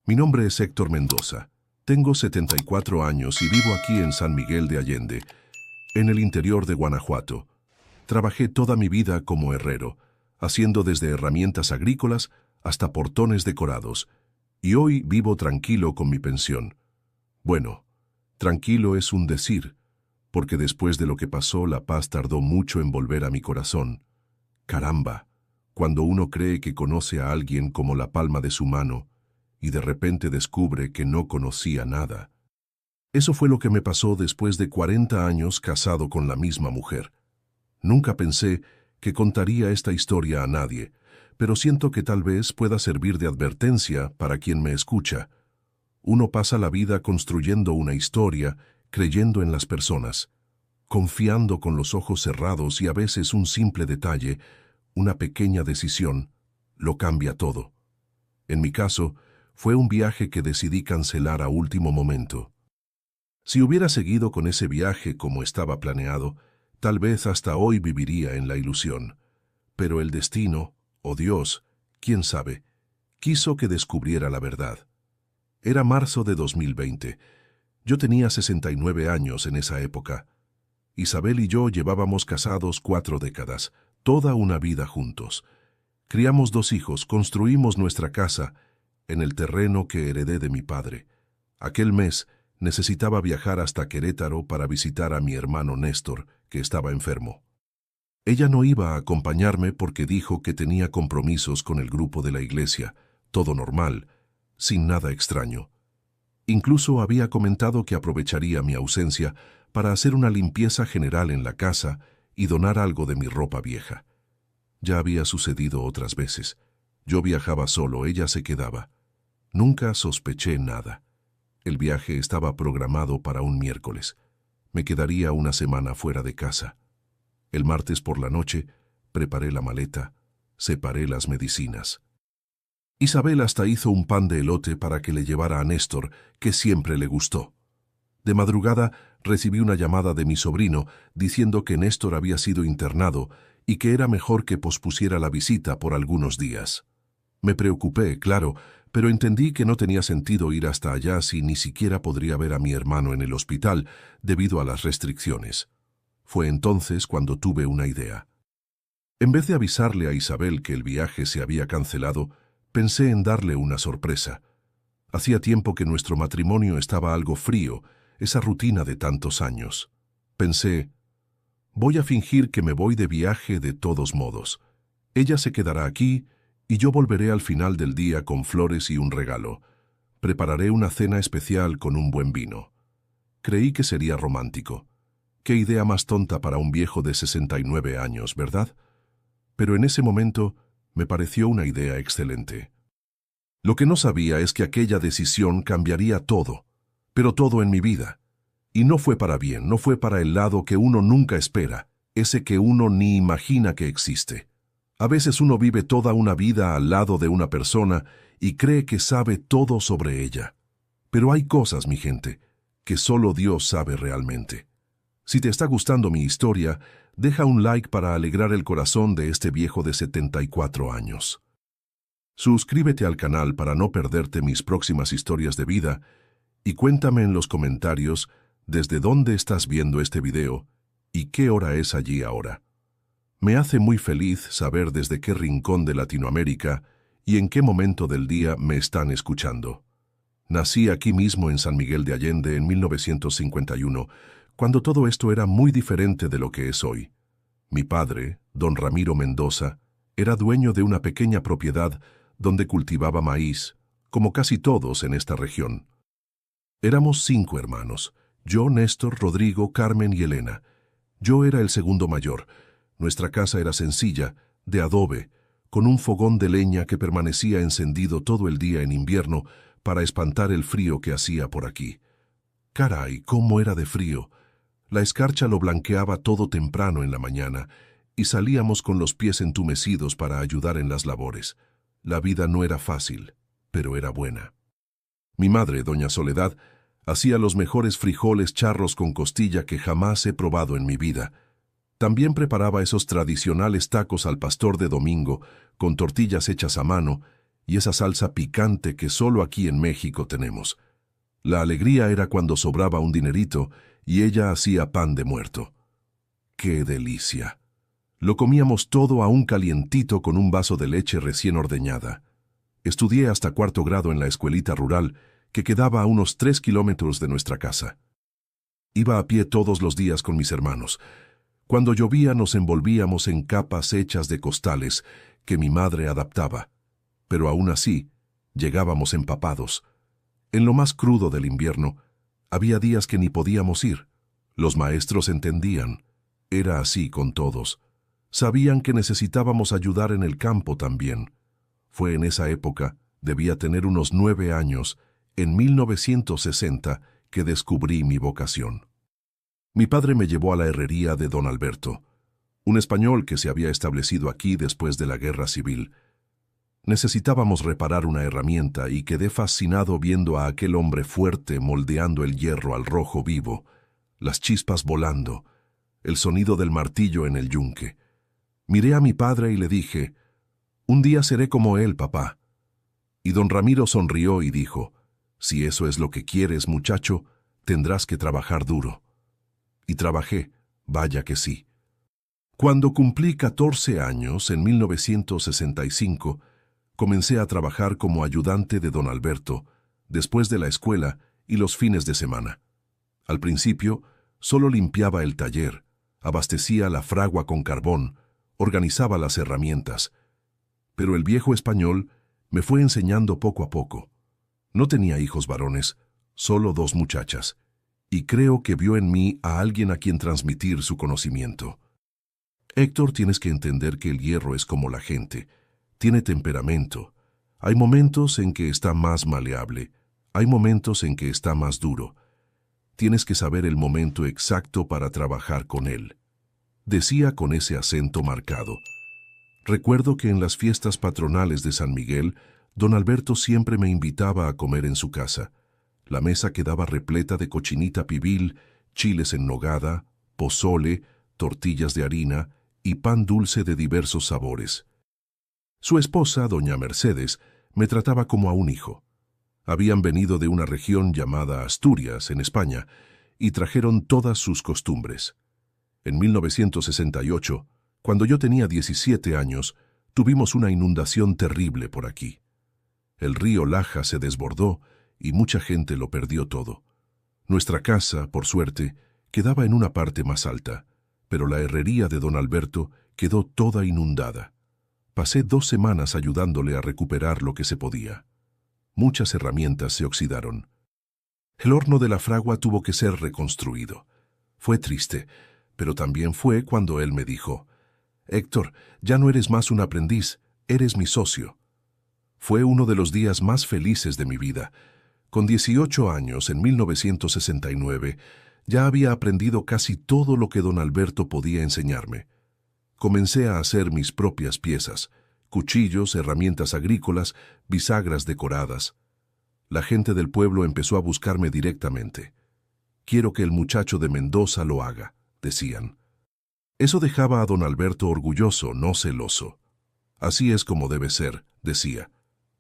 Mi nombre es Héctor Mendoza. Tengo 74 años y vivo aquí en San Miguel de Allende, en el interior de Guanajuato. Trabajé toda mi vida como herrero, haciendo desde herramientas agrícolas hasta portones decorados, y hoy vivo tranquilo con mi pensión. Bueno, tranquilo es un decir, porque después de lo que pasó, la paz tardó mucho en volver a mi corazón. Caramba, cuando uno cree que conoce a alguien como la palma de su mano, y de repente descubre que no conocía nada. Eso fue lo que me pasó después de 40 años casado con la misma mujer. Nunca pensé que contaría esta historia a nadie, pero siento que tal vez pueda servir de advertencia para quien me escucha. Uno pasa la vida construyendo una historia, creyendo en las personas, confiando con los ojos cerrados y a veces un simple detalle, una pequeña decisión, lo cambia todo. En mi caso, fue un viaje que decidí cancelar a último momento. Si hubiera seguido con ese viaje como estaba planeado, tal vez hasta hoy viviría en la ilusión. Pero el destino, o Dios, quién sabe, quiso que descubriera la verdad. Era marzo de 2020. Yo tenía 69 años en esa época. Isabel y yo llevábamos casados 4 décadas, toda una vida juntos. Criamos 2 hijos, construimos nuestra casa en el terreno que heredé de mi padre. Aquel mes necesitaba viajar hasta Querétaro para visitar a mi hermano Néstor, que estaba enfermo. Ella no iba a acompañarme porque dijo que tenía compromisos con el grupo de la iglesia, todo normal, sin nada extraño. Incluso había comentado que aprovecharía mi ausencia para hacer una limpieza general en la casa y donar algo de mi ropa vieja. Ya había sucedido otras veces. Yo viajaba solo, ella se quedaba. Nunca sospeché nada. El viaje estaba programado para un miércoles. Me quedaría una semana fuera de casa. El martes por la noche, preparé la maleta, separé las medicinas. Isabel hasta hizo un pan de elote para que le llevara a Néstor, que siempre le gustó. De madrugada recibí una llamada de mi sobrino diciendo que Néstor había sido internado y que era mejor que pospusiera la visita por algunos días. Me preocupé, claro, pero entendí que no tenía sentido ir hasta allá si ni siquiera podría ver a mi hermano en el hospital debido a las restricciones. Fue entonces cuando tuve una idea. En vez de avisarle a Isabel que el viaje se había cancelado, pensé en darle una sorpresa. Hacía tiempo que nuestro matrimonio estaba algo frío, esa rutina de tantos años. Pensé, voy a fingir que me voy de viaje de todos modos. Ella se quedará aquí y yo volveré al final del día con flores y un regalo. Prepararé una cena especial con un buen vino. Creí que sería romántico. Qué idea más tonta para un viejo de 69 años, ¿verdad? Pero en ese momento me pareció una idea excelente. Lo que no sabía es que aquella decisión cambiaría todo, pero todo en mi vida. Y no fue para bien, no fue para el lado que uno nunca espera, ese que uno ni imagina que existe. A veces uno vive toda una vida al lado de una persona y cree que sabe todo sobre ella. Pero hay cosas, mi gente, que solo Dios sabe realmente. Si te está gustando mi historia, deja un like para alegrar el corazón de este viejo de 74 años. Suscríbete al canal para no perderte mis próximas historias de vida y cuéntame en los comentarios desde dónde estás viendo este video y qué hora es allí ahora. Me hace muy feliz saber desde qué rincón de Latinoamérica y en qué momento del día me están escuchando. Nací aquí mismo en San Miguel de Allende en 1951, cuando todo esto era muy diferente de lo que es hoy. Mi padre, don Ramiro Mendoza, era dueño de una pequeña propiedad donde cultivaba maíz, como casi todos en esta región. Éramos 5 hermanos, yo, Néstor, Rodrigo, Carmen y Elena. Yo era el segundo mayor. Nuestra casa era sencilla, de adobe, con un fogón de leña que permanecía encendido todo el día en invierno para espantar el frío que hacía por aquí. Caray, cómo era de frío. La escarcha lo blanqueaba todo temprano en la mañana y salíamos con los pies entumecidos para ayudar en las labores. La vida no era fácil, pero era buena. Mi madre, doña Soledad, hacía los mejores frijoles charros con costilla que jamás he probado en mi vida. También preparaba esos tradicionales tacos al pastor de domingo, con tortillas hechas a mano, y esa salsa picante que solo aquí en México tenemos. La alegría era cuando sobraba un dinerito y ella hacía pan de muerto. ¡Qué delicia! Lo comíamos todo aún calientito con un vaso de leche recién ordeñada. Estudié hasta 4º grado en la escuelita rural, que quedaba a unos 3 kilómetros de nuestra casa. Iba a pie todos los días con mis hermanos. Cuando llovía nos envolvíamos en capas hechas de costales que mi madre adaptaba, pero aún así llegábamos empapados. En lo más crudo del invierno, había días que ni podíamos ir. Los maestros entendían. Era así con todos. Sabían que necesitábamos ayudar en el campo también. Fue en esa época, debía tener unos 9 años, en 1960, que descubrí mi vocación. Mi padre me llevó a la herrería de don Alberto, un español que se había establecido aquí después de la Guerra Civil. Necesitábamos reparar una herramienta y quedé fascinado viendo a aquel hombre fuerte moldeando el hierro al rojo vivo, las chispas volando, el sonido del martillo en el yunque. Miré a mi padre y le dije, «Un día seré como él, papá». Y don Ramiro sonrió y dijo, «Si eso es lo que quieres, muchacho, tendrás que trabajar duro». Y trabajé, vaya que sí. Cuando cumplí 14 años, en 1965, comencé a trabajar como ayudante de don Alberto, después de la escuela y los fines de semana. Al principio, solo limpiaba el taller, abastecía la fragua con carbón, organizaba las herramientas. Pero el viejo español me fue enseñando poco a poco. No tenía hijos varones, solo 2 muchachas, y creo que vio en mí a alguien a quien transmitir su conocimiento. Héctor, tienes que entender que el hierro es como la gente. Tiene temperamento. Hay momentos en que está más maleable. Hay momentos en que está más duro. Tienes que saber el momento exacto para trabajar con él. Decía con ese acento marcado. Recuerdo que en las fiestas patronales de San Miguel, don Alberto siempre me invitaba a comer en su casa. La mesa quedaba repleta de cochinita pibil, chiles en nogada, pozole, tortillas de harina y pan dulce de diversos sabores. Su esposa, doña Mercedes, me trataba como a un hijo. Habían venido de una región llamada Asturias, en España, y trajeron todas sus costumbres. En 1968, cuando yo tenía 17 años, tuvimos una inundación terrible por aquí. El río Laja se desbordó y mucha gente lo perdió todo. Nuestra casa, por suerte, quedaba en una parte más alta, pero la herrería de don Alberto quedó toda inundada. Pasé 2 semanas ayudándole a recuperar lo que se podía. Muchas herramientas se oxidaron. El horno de la fragua tuvo que ser reconstruido. Fue triste, pero también fue cuando él me dijo, «Héctor, ya no eres más un aprendiz, eres mi socio». Fue uno de los días más felices de mi vida. Con 18 años, en 1969, ya había aprendido casi todo lo que don Alberto podía enseñarme. Comencé a hacer mis propias piezas, cuchillos, herramientas agrícolas, bisagras decoradas. La gente del pueblo empezó a buscarme directamente. «Quiero que el muchacho de Mendoza lo haga», decían. Eso dejaba a don Alberto orgulloso, no celoso. «Así es como debe ser», decía.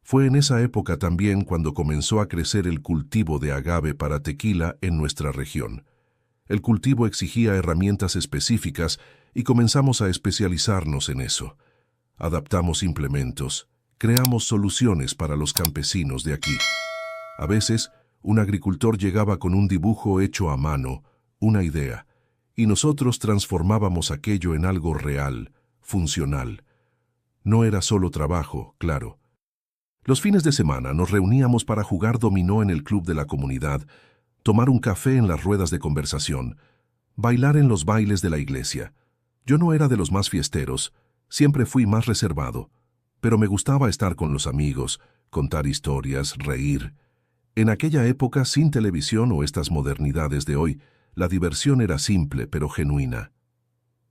Fue en esa época también cuando comenzó a crecer el cultivo de agave para tequila en nuestra región. El cultivo exigía herramientas específicas y comenzamos a especializarnos en eso. Adaptamos implementos, creamos soluciones para los campesinos de aquí. A veces, un agricultor llegaba con un dibujo hecho a mano, una idea, y nosotros transformábamos aquello en algo real, funcional. No era solo trabajo, claro. Los fines de semana nos reuníamos para jugar dominó en el club de la comunidad, tomar un café en las ruedas de conversación, bailar en los bailes de la iglesia. Yo no era de los más fiesteros, siempre fui más reservado, pero me gustaba estar con los amigos, contar historias, reír. En aquella época, sin televisión o estas modernidades de hoy, la diversión era simple pero genuina.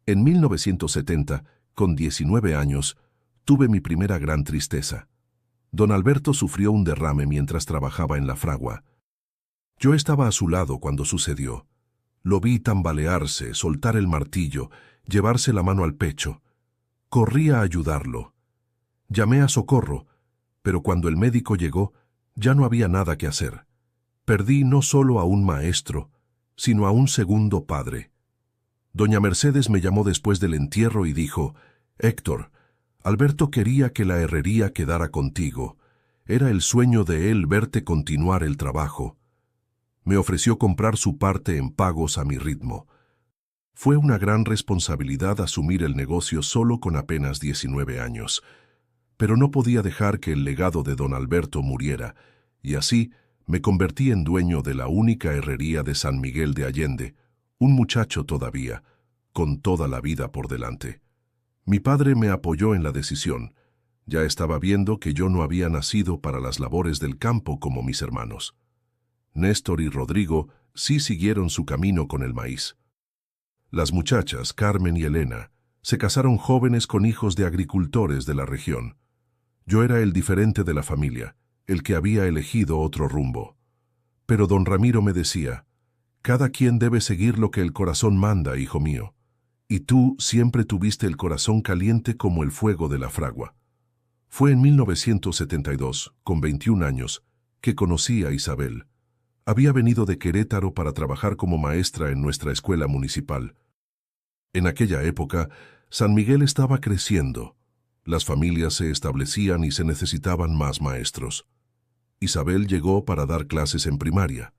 En 1970, con 19 años, tuve mi primera gran tristeza. Don Alberto sufrió un derrame mientras trabajaba en la fragua. Yo estaba a su lado cuando sucedió. Lo vi tambalearse, soltar el martillo, llevarse la mano al pecho. Corrí a ayudarlo. Llamé a socorro, Pero cuando el médico llegó, ya no había nada que hacer. Perdí no solo a un maestro, sino a un segundo padre. Doña Mercedes me llamó después del entierro y dijo: «Héctor, Alberto quería que la herrería quedara contigo. Era el sueño de él verte continuar el trabajo». Me ofreció comprar su parte en pagos a mi ritmo. Fue una gran responsabilidad asumir el negocio solo con apenas 19 años. Pero no podía dejar que el legado de don Alberto muriera, y así me convertí en dueño de la única herrería de San Miguel de Allende, un muchacho todavía, con toda la vida por delante. Mi padre me apoyó en la decisión. Ya estaba viendo que yo no había nacido para las labores del campo como mis hermanos. Néstor y Rodrigo sí siguieron su camino con el maíz. Las muchachas, Carmen y Elena, se casaron jóvenes con hijos de agricultores de la región. Yo era el diferente de la familia, el que había elegido otro rumbo. Pero don Ramiro me decía: «Cada quien debe seguir lo que el corazón manda, hijo mío. Y tú siempre tuviste el corazón caliente como el fuego de la fragua». Fue en 1972, con 21 años, que conocí a Isabel. Había venido de Querétaro para trabajar como maestra en nuestra escuela municipal. En aquella época, San Miguel estaba creciendo. Las familias se establecían y se necesitaban más maestros. Isabel llegó para dar clases en primaria.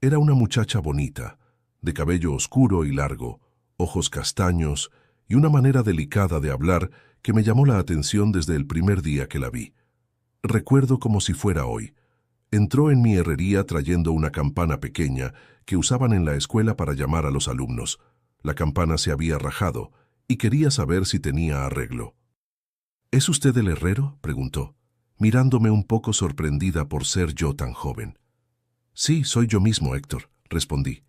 Era una muchacha bonita, de cabello oscuro y largo, ojos castaños y una manera delicada de hablar que me llamó la atención desde el primer día que la vi. Recuerdo como si fuera hoy. Entró en mi herrería trayendo una campana pequeña que usaban en la escuela para llamar a los alumnos. La campana se había rajado y quería saber si tenía arreglo. «¿Es usted el herrero?», preguntó, mirándome un poco sorprendida por ser yo tan joven. «Sí, soy yo mismo, Héctor», respondí.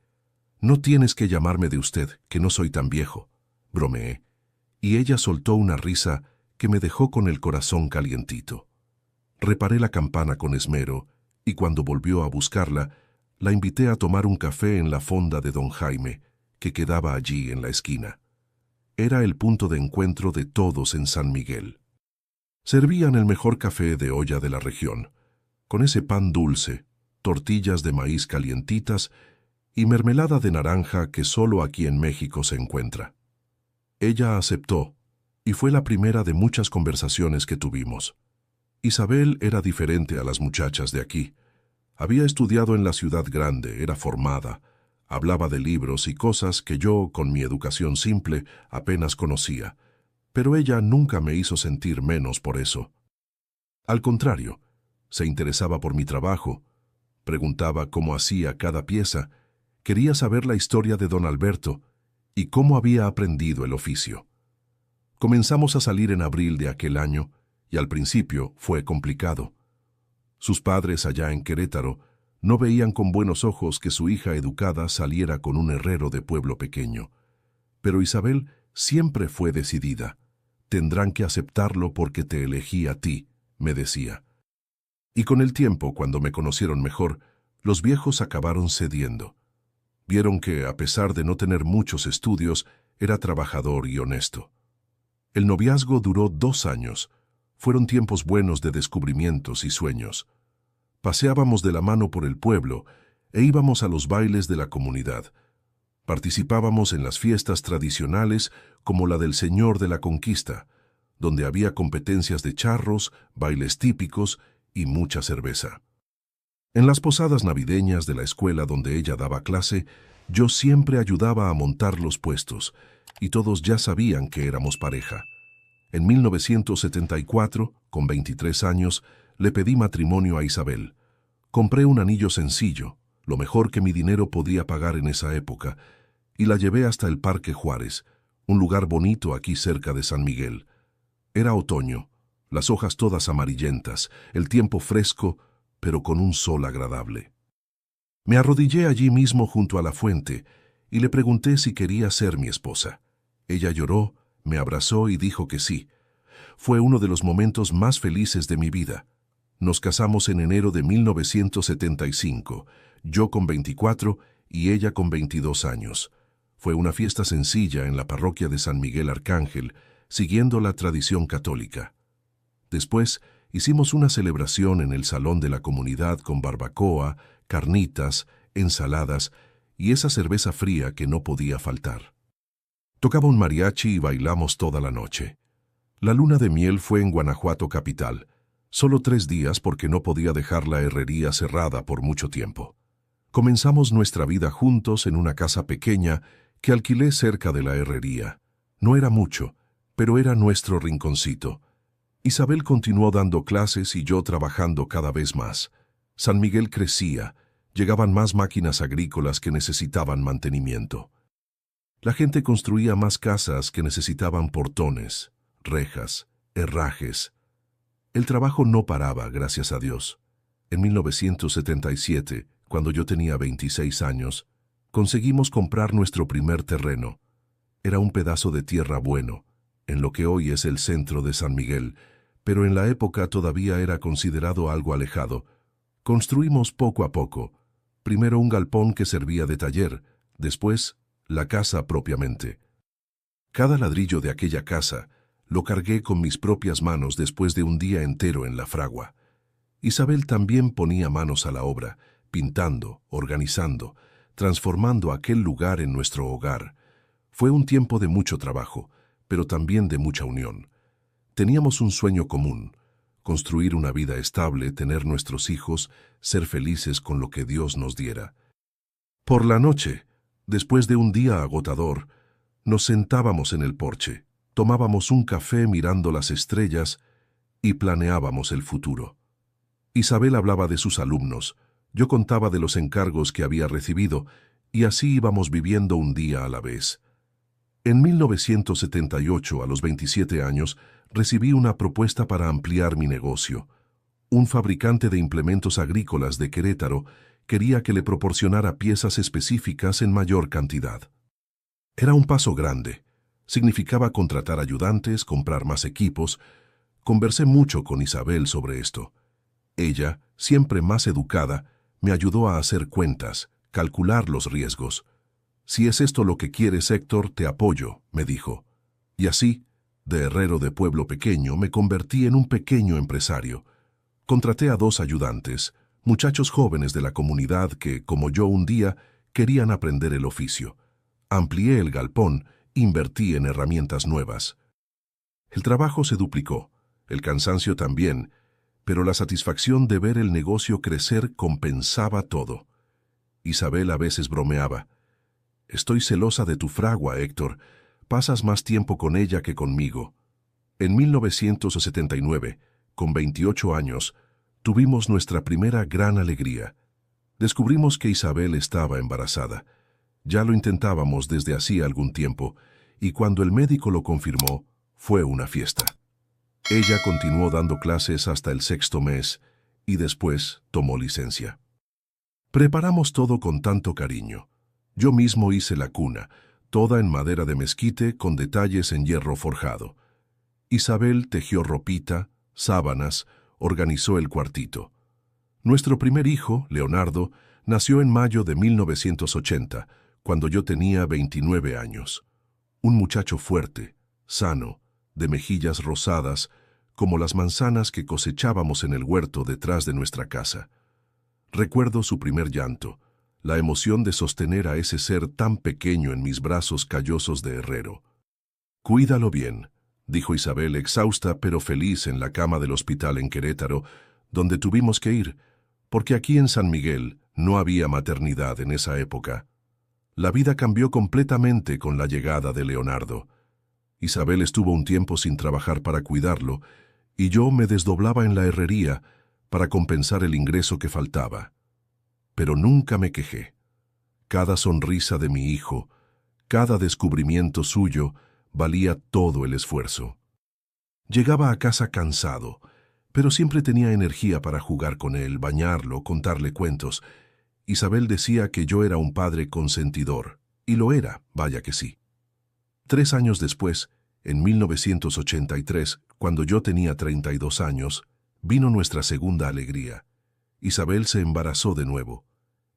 «No tienes que llamarme de usted, que no soy tan viejo», bromeé, y ella soltó una risa que me dejó con el corazón calientito. Reparé la campana con esmero y cuando volvió a buscarla, la invité a tomar un café en la fonda de don Jaime, que quedaba allí en la esquina. Era el punto de encuentro de todos en San Miguel. Servían el mejor café de olla de la región, con ese pan dulce, tortillas de maíz calientitas y mermelada de naranja que solo aquí en México se encuentra. Ella aceptó, y fue la primera de muchas conversaciones que tuvimos. Isabel era diferente a las muchachas de aquí. Había estudiado en la ciudad grande, era formada, hablaba de libros y cosas que yo, con mi educación simple, apenas conocía, pero ella nunca me hizo sentir menos por eso. Al contrario, se interesaba por mi trabajo, preguntaba cómo hacía cada pieza, quería saber la historia de don Alberto y cómo había aprendido el oficio. Comenzamos a salir en abril de aquel año y al principio fue complicado. Sus padres allá en Querétaro no veían con buenos ojos que su hija educada saliera con un herrero de pueblo pequeño. Pero Isabel siempre fue decidida. «Tendrán que aceptarlo porque te elegí a ti», me decía. Y con el tiempo, cuando me conocieron mejor, los viejos acabaron cediendo. Vieron que, a pesar de no tener muchos estudios, era trabajador y honesto. El noviazgo duró 2 años. Fueron tiempos buenos de descubrimientos y sueños. Paseábamos de la mano por el pueblo e íbamos a los bailes de la comunidad. Participábamos en las fiestas tradicionales como la del Señor de la Conquista, donde había competencias de charros, bailes típicos y mucha cerveza. En las posadas navideñas de la escuela donde ella daba clase, yo siempre ayudaba a montar los puestos, y todos ya sabían que éramos pareja. En 1974, con 23 años, le pedí matrimonio a Isabel. Compré un anillo sencillo, lo mejor que mi dinero podía pagar en esa época, y la llevé hasta el Parque Juárez, un lugar bonito aquí cerca de San Miguel. Era otoño, las hojas todas amarillentas, el tiempo fresco, pero con un sol agradable. Me arrodillé allí mismo junto a la fuente y le pregunté si quería ser mi esposa. Ella lloró, me abrazó y dijo que sí. Fue uno de los momentos más felices de mi vida. Nos casamos en enero de 1975, yo con 24 y ella con 22 años. Fue una fiesta sencilla en la parroquia de San Miguel Arcángel, siguiendo la tradición católica. Después, Hicimos una celebración en el salón de la comunidad con barbacoa, carnitas, ensaladas y esa cerveza fría que no podía faltar. Tocaba un mariachi y bailamos toda la noche. La luna de miel fue en Guanajuato capital, solo 3 días porque no podía dejar la herrería cerrada por mucho tiempo. Comenzamos nuestra vida juntos en una casa pequeña que alquilé cerca de la herrería. No era mucho, pero era nuestro rinconcito. Isabel continuó dando clases y yo trabajando cada vez más. San Miguel crecía, llegaban más máquinas agrícolas que necesitaban mantenimiento. La gente construía más casas que necesitaban portones, rejas, herrajes. El trabajo no paraba, gracias a Dios. En 1977, cuando yo tenía 26 años, conseguimos comprar nuestro primer terreno. Era un pedazo de tierra bueno, en lo que hoy es el centro de San Miguel, pero en la época todavía era considerado algo alejado. Construimos poco a poco, primero un galpón que servía de taller, después la casa propiamente. Cada ladrillo de aquella casa lo cargué con mis propias manos después de un día entero en la fragua. Isabel también ponía manos a la obra, pintando, organizando, transformando aquel lugar en nuestro hogar. Fue un tiempo de mucho trabajo, pero también de mucha unión. Teníamos un sueño común: construir una vida estable, tener nuestros hijos, ser felices con lo que Dios nos diera. Por la noche, después de un día agotador, nos sentábamos en el porche, tomábamos un café mirando las estrellas y planeábamos el futuro. Isabel hablaba de sus alumnos, yo contaba de los encargos que había recibido, y así íbamos viviendo un día a la vez. En 1978, a los 27 años, recibí una propuesta para ampliar mi negocio. Un fabricante de implementos agrícolas de Querétaro quería que le proporcionara piezas específicas en mayor cantidad. Era un paso grande. Significaba contratar ayudantes, comprar más equipos. Conversé mucho con Isabel sobre esto. Ella, siempre más educada, me ayudó a hacer cuentas, calcular los riesgos. «Si es esto lo que quieres, Héctor, te apoyo», me dijo. Y así, de herrero de pueblo pequeño, me convertí en un pequeño empresario. Contraté a 2 ayudantes, muchachos jóvenes de la comunidad que, como yo un día, querían aprender el oficio. Amplié el galpón, invertí en herramientas nuevas. El trabajo se duplicó, el cansancio también, pero la satisfacción de ver el negocio crecer compensaba todo. Isabel a veces bromeaba: «Estoy celosa de tu fragua, Héctor. Pasas más tiempo con ella que conmigo». En 1979, con 28 años, tuvimos nuestra primera gran alegría. Descubrimos que Isabel estaba embarazada. Ya lo intentábamos desde hacía algún tiempo, y cuando el médico lo confirmó, fue una fiesta. Ella continuó dando clases hasta el 6º mes, y después tomó licencia. Preparamos todo con tanto cariño. Yo mismo hice la cuna, toda en madera de mezquite con detalles en hierro forjado. Isabel tejió ropita, sábanas, organizó el cuartito. Nuestro primer hijo, Leonardo, nació en mayo de 1980, cuando yo tenía 29 años. Un muchacho fuerte, sano, de mejillas rosadas, como las manzanas que cosechábamos en el huerto detrás de nuestra casa. Recuerdo su primer llanto, la emoción de sostener a ese ser tan pequeño en mis brazos callosos de herrero. «Cuídalo bien», dijo Isabel, exhausta pero feliz, en la cama del hospital en Querétaro, donde tuvimos que ir, porque aquí en San Miguel no había maternidad en esa época. La vida cambió completamente con la llegada de Leonardo. Isabel estuvo un tiempo sin trabajar para cuidarlo, y yo me desdoblaba en la herrería para compensar el ingreso que faltaba. Pero nunca me quejé. Cada sonrisa de mi hijo, cada descubrimiento suyo, valía todo el esfuerzo. Llegaba a casa cansado, pero siempre tenía energía para jugar con él, bañarlo, contarle cuentos. Isabel decía que yo era un padre consentidor, y lo era, vaya que sí. 3 años después, en 1983, cuando yo tenía 32 años, vino nuestra segunda alegría. Isabel se embarazó de nuevo.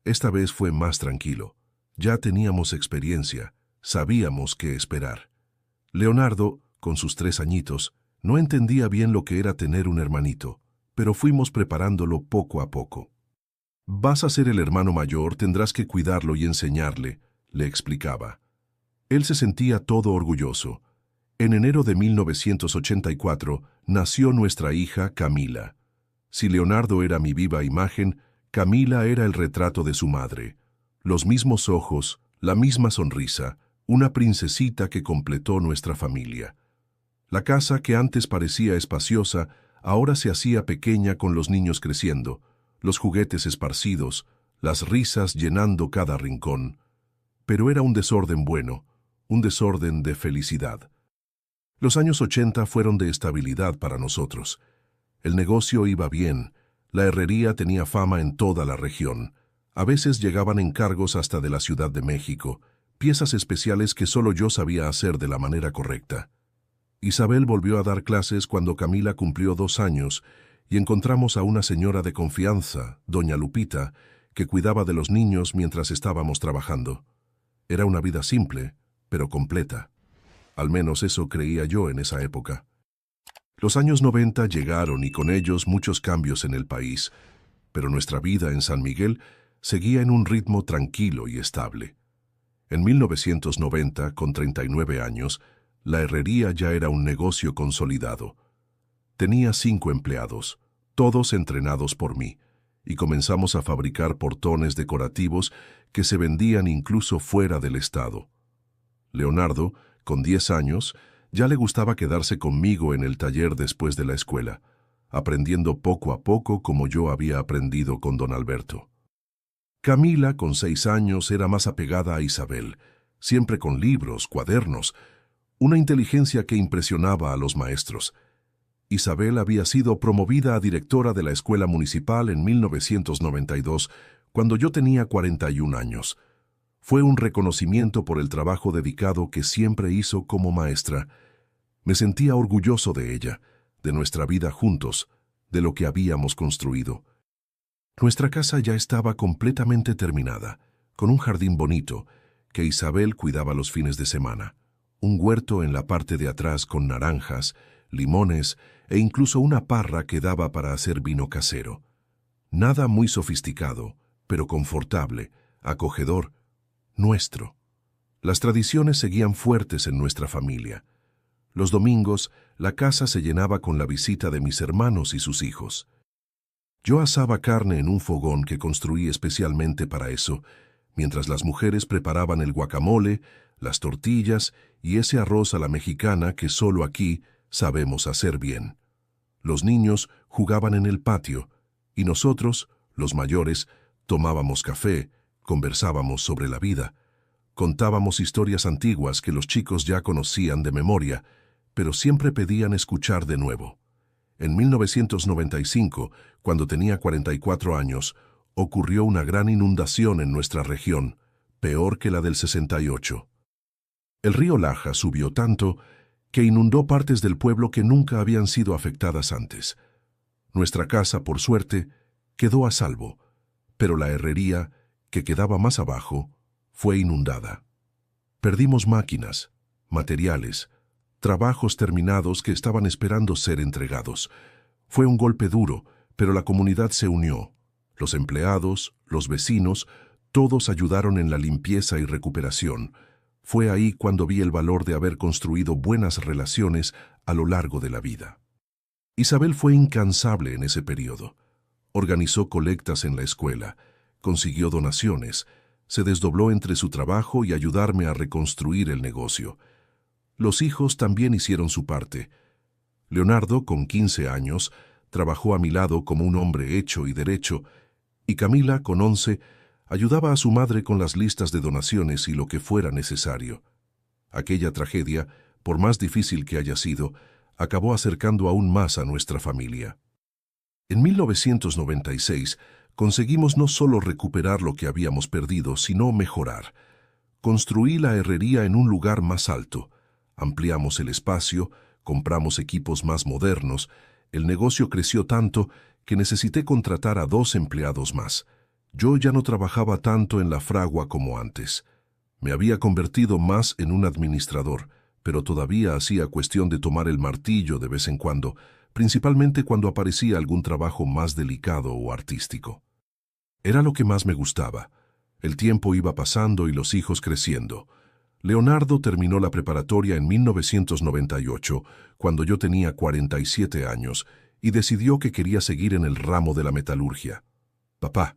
Esta vez fue más tranquilo. Ya teníamos experiencia, sabíamos qué esperar. Leonardo, con sus 3 añitos, no entendía bien lo que era tener un hermanito. pero fuimos preparándolo poco a poco. Vas a ser el hermano mayor, tendrás que cuidarlo y enseñarle, le explicaba. Él se sentía todo orgulloso. En enero de 1984 nació nuestra hija Camila. Si Leonardo era mi viva imagen, Camila era el retrato de su madre. Los mismos ojos, la misma sonrisa, una princesita que completó nuestra familia. La casa que antes parecía espaciosa, ahora se hacía pequeña con los niños creciendo, los juguetes esparcidos, las risas llenando cada rincón. Pero era un desorden bueno, un desorden de felicidad. Los años 80 fueron de estabilidad para nosotros. El negocio iba bien, la herrería tenía fama en toda la región. A veces llegaban encargos hasta de la Ciudad de México, piezas especiales que solo yo sabía hacer de la manera correcta. Isabel volvió a dar clases cuando Camila cumplió 2 años y encontramos a una señora de confianza, doña Lupita, que cuidaba de los niños mientras estábamos trabajando. Era una vida simple, pero completa. Al menos eso creía yo en esa época. Los años 90 llegaron y con ellos muchos cambios en el país, pero nuestra vida en San Miguel seguía en un ritmo tranquilo y estable. En 1990, con 39 años, la herrería ya era un negocio consolidado. Tenía 5 empleados, todos entrenados por mí, y comenzamos a fabricar portones decorativos que se vendían incluso fuera del estado. Leonardo, con 10 años, ya le gustaba quedarse conmigo en el taller después de la escuela, aprendiendo poco a poco como yo había aprendido con don Alberto. Camila, con 6 años, era más apegada a Isabel, siempre con libros, cuadernos, una inteligencia que impresionaba a los maestros. Isabel había sido promovida a directora de la escuela municipal en 1992, cuando yo tenía 41 años. Fue un reconocimiento por el trabajo dedicado que siempre hizo como maestra. Me sentía orgulloso de ella, de nuestra vida juntos, de lo que habíamos construido. Nuestra casa ya estaba completamente terminada, con un jardín bonito, que Isabel cuidaba los fines de semana, un huerto en la parte de atrás con naranjas, limones e incluso una parra que daba para hacer vino casero. Nada muy sofisticado, pero confortable, acogedor, nuestro. Las tradiciones seguían fuertes en nuestra familia. Los domingos, la casa se llenaba con la visita de mis hermanos y sus hijos. Yo asaba carne en un fogón que construí especialmente para eso, mientras las mujeres preparaban el guacamole, las tortillas y ese arroz a la mexicana que solo aquí sabemos hacer bien. Los niños jugaban en el patio y nosotros, los mayores, tomábamos café, conversábamos sobre la vida, contábamos historias antiguas que los chicos ya conocían de memoria, pero siempre pedían escuchar de nuevo. En 1995, cuando tenía 44 años, ocurrió una gran inundación en nuestra región, peor que la del 68. El río Laja subió tanto que inundó partes del pueblo que nunca habían sido afectadas antes. Nuestra casa, por suerte, quedó a salvo, pero la herrería, que quedaba más abajo, fue inundada. Perdimos máquinas, materiales, trabajos terminados que estaban esperando ser entregados. Fue un golpe duro, pero la comunidad se unió. Los empleados, los vecinos, todos ayudaron en la limpieza y recuperación. Fue ahí cuando vi el valor de haber construido buenas relaciones a lo largo de la vida. Isabel fue incansable en ese periodo. Organizó colectas en la escuela, consiguió donaciones, se desdobló entre su trabajo y ayudarme a reconstruir el negocio. Los hijos también hicieron su parte. Leonardo, con 15 años, trabajó a mi lado como un hombre hecho y derecho, y Camila, con 11, ayudaba a su madre con las listas de donaciones y lo que fuera necesario. Aquella tragedia, por más difícil que haya sido, acabó acercando aún más a nuestra familia. En 1996, conseguimos no solo recuperar lo que habíamos perdido, sino mejorar. Construí la herrería en un lugar más alto. Ampliamos el espacio, compramos equipos más modernos. El negocio creció tanto que necesité contratar a 2 empleados más. Yo ya no trabajaba tanto en la fragua como antes. Me había convertido más en un administrador, pero todavía hacía cuestión de tomar el martillo de vez en cuando principalmente cuando aparecía algún trabajo más delicado o artístico. Era lo que más me gustaba. El tiempo iba pasando y los hijos creciendo. Leonardo terminó la preparatoria en 1998, cuando yo tenía 47 años, y decidió que quería seguir en el ramo de la metalurgia. «Papá,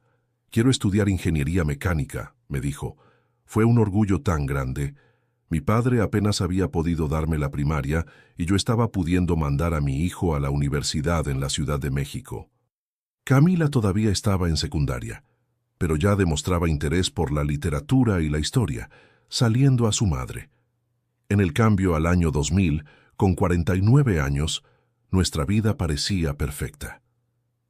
quiero estudiar ingeniería mecánica», me dijo. Fue un orgullo tan grande. Mi padre apenas había podido darme la primaria y yo estaba pudiendo mandar a mi hijo a la universidad en la Ciudad de México. Camila todavía estaba en secundaria, pero ya demostraba interés por la literatura y la historia, saliendo a su madre. En el cambio al año 2000, con 49 años, nuestra vida parecía perfecta.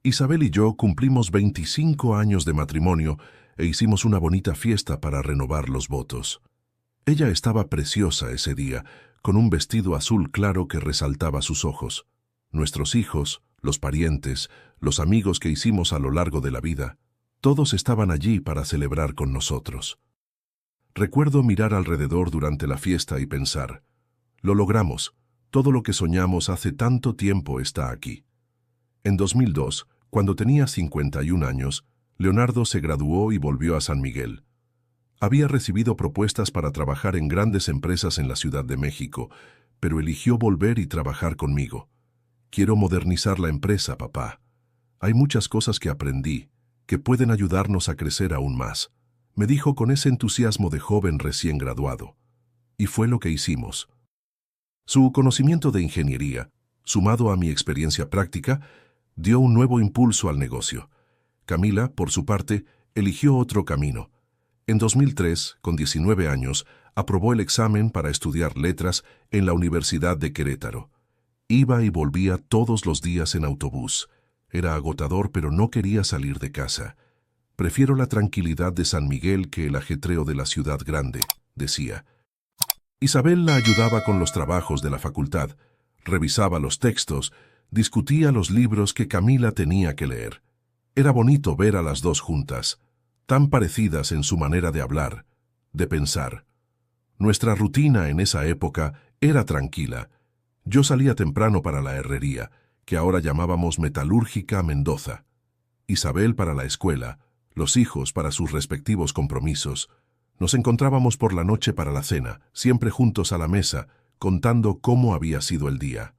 Isabel y yo cumplimos 25 años de matrimonio e hicimos una bonita fiesta para renovar los votos. Ella estaba preciosa ese día, con un vestido azul claro que resaltaba sus ojos. Nuestros hijos, los parientes, los amigos que hicimos a lo largo de la vida, todos estaban allí para celebrar con nosotros. Recuerdo mirar alrededor durante la fiesta y pensar, lo logramos, todo lo que soñamos hace tanto tiempo está aquí. En 2002, cuando tenía 51 años, Leonardo se graduó y volvió a San Miguel. Había recibido propuestas para trabajar en grandes empresas en la Ciudad de México, pero eligió volver y trabajar conmigo. «Quiero modernizar la empresa, papá. Hay muchas cosas que aprendí, que pueden ayudarnos a crecer aún más», me dijo con ese entusiasmo de joven recién graduado. Y fue lo que hicimos. Su conocimiento de ingeniería, sumado a mi experiencia práctica, dio un nuevo impulso al negocio. Camila, por su parte, eligió otro camino. En 2003, con 19 años, aprobó el examen para estudiar letras en la Universidad de Querétaro. Iba y volvía todos los días en autobús. Era agotador, pero no quería salir de casa. «Prefiero la tranquilidad de San Miguel que el ajetreo de la ciudad grande», decía. Isabel la ayudaba con los trabajos de la facultad, revisaba los textos, discutía los libros que Camila tenía que leer. Era bonito ver a las dos juntas, tan parecidas en su manera de hablar, de pensar. Nuestra rutina en esa época era tranquila. Yo salía temprano para la herrería, que ahora llamábamos Metalúrgica Mendoza. Isabel para la escuela, los hijos para sus respectivos compromisos. Nos encontrábamos por la noche para la cena, siempre juntos a la mesa, contando cómo había sido el día.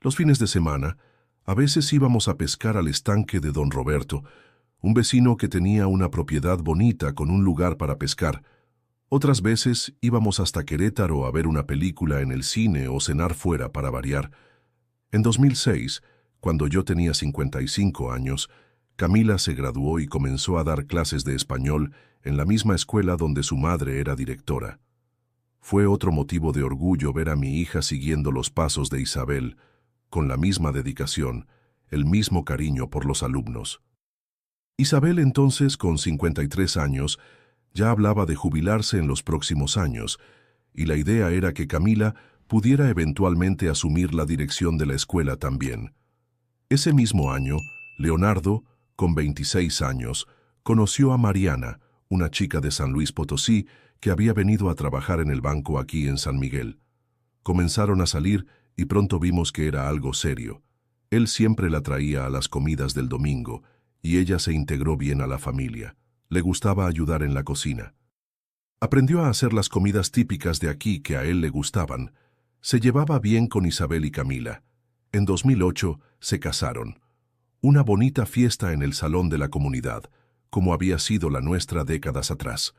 Los fines de semana, a veces íbamos a pescar al estanque de don Roberto, un vecino que tenía una propiedad bonita con un lugar para pescar. Otras veces íbamos hasta Querétaro a ver una película en el cine o cenar fuera para variar. En 2006, cuando yo tenía 55 años, Camila se graduó y comenzó a dar clases de español en la misma escuela donde su madre era directora. Fue otro motivo de orgullo ver a mi hija siguiendo los pasos de Isabel, con la misma dedicación, el mismo cariño por los alumnos. Isabel entonces, con 53 años, ya hablaba de jubilarse en los próximos años, y la idea era que Camila pudiera eventualmente asumir la dirección de la escuela también. Ese mismo año, Leonardo, con 26 años, conoció a Mariana, una chica de San Luis Potosí que había venido a trabajar en el banco aquí en San Miguel. Comenzaron a salir y pronto vimos que era algo serio. Él siempre la traía a las comidas del domingo, y ella se integró bien a la familia. Le gustaba ayudar en la cocina. Aprendió a hacer las comidas típicas de aquí que a él le gustaban. Se llevaba bien con Isabel y Camila. En 2008 se casaron. Una bonita fiesta en el salón de la comunidad, como había sido la nuestra décadas atrás.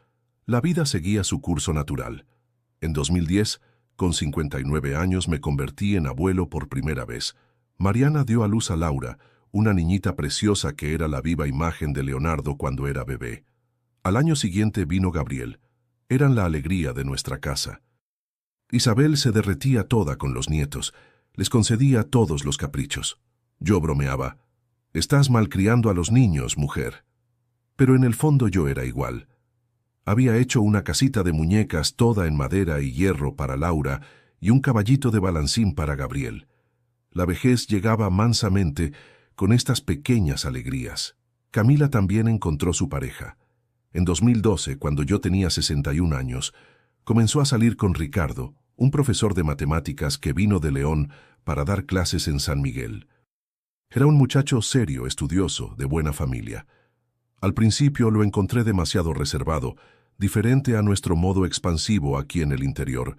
La vida seguía su curso natural. En 2010, con 59 años, me convertí en abuelo por primera vez. Mariana dio a luz a Laura, una niñita preciosa que era la viva imagen de Leonardo cuando era bebé. Al año siguiente vino Gabriel. Eran la alegría de nuestra casa. Isabel se derretía toda con los nietos. Les concedía todos los caprichos. Yo bromeaba. «Estás malcriando a los niños, mujer». Pero en el fondo yo era igual. Había hecho una casita de muñecas toda en madera y hierro para Laura y un caballito de balancín para Gabriel. La vejez llegaba mansamente con estas pequeñas alegrías. Camila también encontró su pareja. En 2012, cuando yo tenía 61 años, comenzó a salir con Ricardo, un profesor de matemáticas que vino de León para dar clases en San Miguel. Era un muchacho serio, estudioso, de buena familia. Al principio lo encontré demasiado reservado, diferente a nuestro modo expansivo aquí en el interior,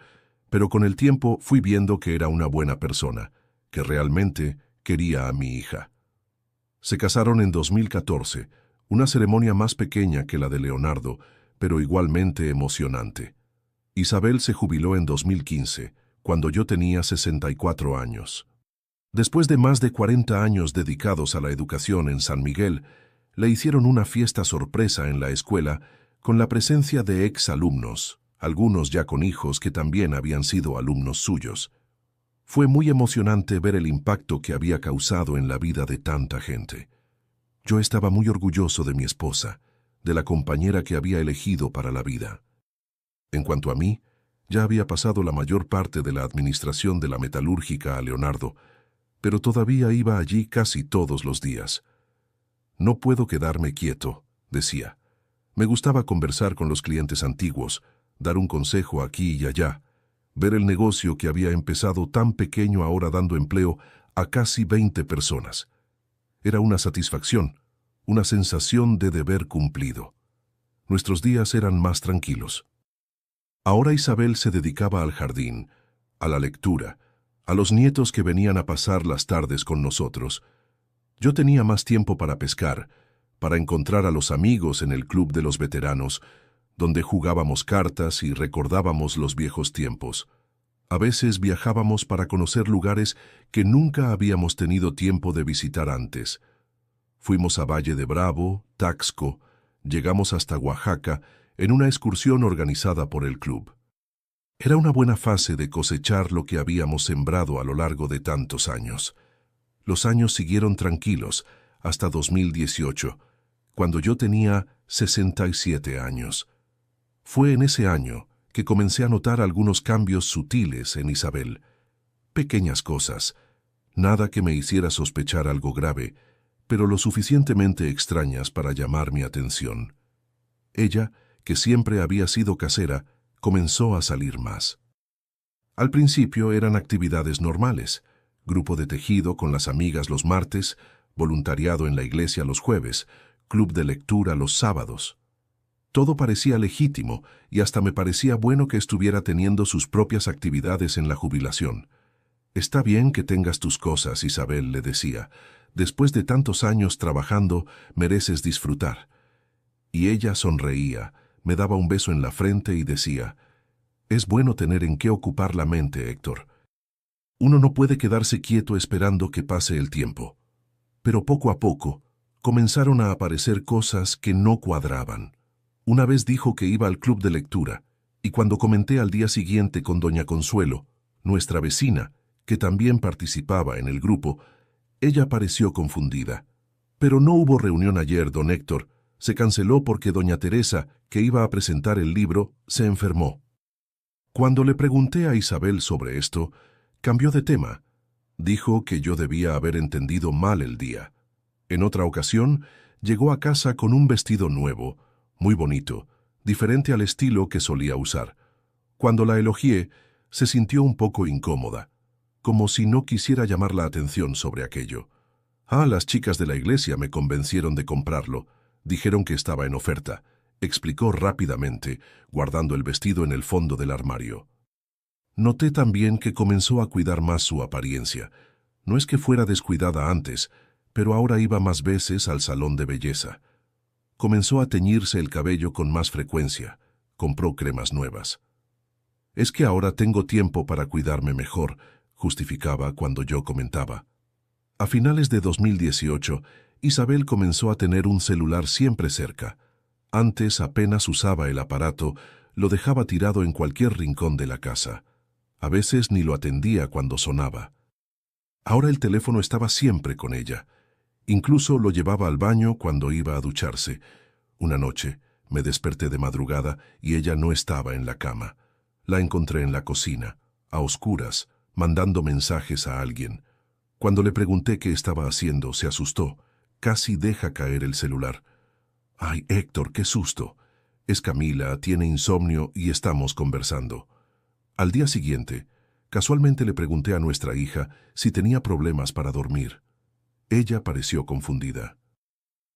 pero con el tiempo fui viendo que era una buena persona, que realmente quería a mi hija. Se casaron en 2014, una ceremonia más pequeña que la de Leonardo, pero igualmente emocionante. Isabel se jubiló en 2015, cuando yo tenía 64 años. Después de más de 40 años dedicados a la educación en San Miguel, le hicieron una fiesta sorpresa en la escuela con la presencia de exalumnos, algunos ya con hijos que también habían sido alumnos suyos. Fue muy emocionante ver el impacto que había causado en la vida de tanta gente. Yo estaba muy orgulloso de mi esposa, de la compañera que había elegido para la vida. En cuanto a mí, ya había pasado la mayor parte de la administración de la metalúrgica a Leonardo, pero todavía iba allí casi todos los días. No puedo quedarme quieto, decía. Me gustaba conversar con los clientes antiguos, dar un consejo aquí y allá, ver el negocio que había empezado tan pequeño ahora dando empleo a casi 20 personas. Era una satisfacción, una sensación de deber cumplido. Nuestros días eran más tranquilos. Ahora Isabel se dedicaba al jardín, a la lectura, a los nietos que venían a pasar las tardes con nosotros. Yo tenía más tiempo para pescar, para encontrar a los amigos en el club de los veteranos, donde jugábamos cartas y recordábamos los viejos tiempos. A veces viajábamos para conocer lugares que nunca habíamos tenido tiempo de visitar antes. Fuimos a Valle de Bravo, Taxco, llegamos hasta Oaxaca en una excursión organizada por el club. Era una buena fase de cosechar lo que habíamos sembrado a lo largo de tantos años. Los años siguieron tranquilos hasta 2018, cuando yo tenía 67 años. Fue en ese año que comencé a notar algunos cambios sutiles en Isabel. Pequeñas cosas, nada que me hiciera sospechar algo grave, pero lo suficientemente extrañas para llamar mi atención. Ella, que siempre había sido casera, comenzó a salir más. Al principio eran actividades normales, grupo de tejido con las amigas los martes, voluntariado en la iglesia los jueves, club de lectura los sábados. Todo parecía legítimo y hasta me parecía bueno que estuviera teniendo sus propias actividades en la jubilación. Está bien que tengas tus cosas, Isabel le decía. Después de tantos años trabajando, mereces disfrutar. Y ella sonreía, me daba un beso en la frente y decía, es bueno tener en qué ocupar la mente, Héctor. Uno no puede quedarse quieto esperando que pase el tiempo. Pero poco a poco, comenzaron a aparecer cosas que no cuadraban. Una vez dijo que iba al club de lectura, y cuando comenté al día siguiente con doña Consuelo, nuestra vecina, que también participaba en el grupo, ella pareció confundida. Pero no hubo reunión ayer, don Héctor. Se canceló porque doña Teresa, que iba a presentar el libro, se enfermó. Cuando le pregunté a Isabel sobre esto, cambió de tema. Dijo que yo debía haber entendido mal el día. En otra ocasión, llegó a casa con un vestido nuevo, muy bonito, diferente al estilo que solía usar. Cuando la elogié, se sintió un poco incómoda, como si no quisiera llamar la atención sobre aquello. Las chicas de la iglesia me convencieron de comprarlo. Dijeron que estaba en oferta, explicó rápidamente, guardando el vestido en el fondo del armario. Noté también que comenzó a cuidar más su apariencia. No es que fuera descuidada antes, pero ahora iba más veces al salón de belleza. Comenzó a teñirse el cabello con más frecuencia, compró cremas nuevas. Es que ahora tengo tiempo para cuidarme mejor, justificaba cuando yo comentaba. A finales de 2018, Isabel comenzó a tener un celular siempre cerca. Antes apenas usaba el aparato, lo dejaba tirado en cualquier rincón de la casa. A veces ni lo atendía cuando sonaba. Ahora el teléfono estaba siempre con ella. Incluso lo llevaba al baño cuando iba a ducharse. Una noche me desperté de madrugada y ella no estaba en la cama. La encontré en la cocina, a oscuras, mandando mensajes a alguien. Cuando le pregunté qué estaba haciendo, se asustó. Casi deja caer el celular. «Ay, Héctor, qué susto. Es Camila, tiene insomnio y estamos conversando». Al día siguiente, Casualmente le pregunté a nuestra hija si tenía problemas para dormir. Ella pareció confundida.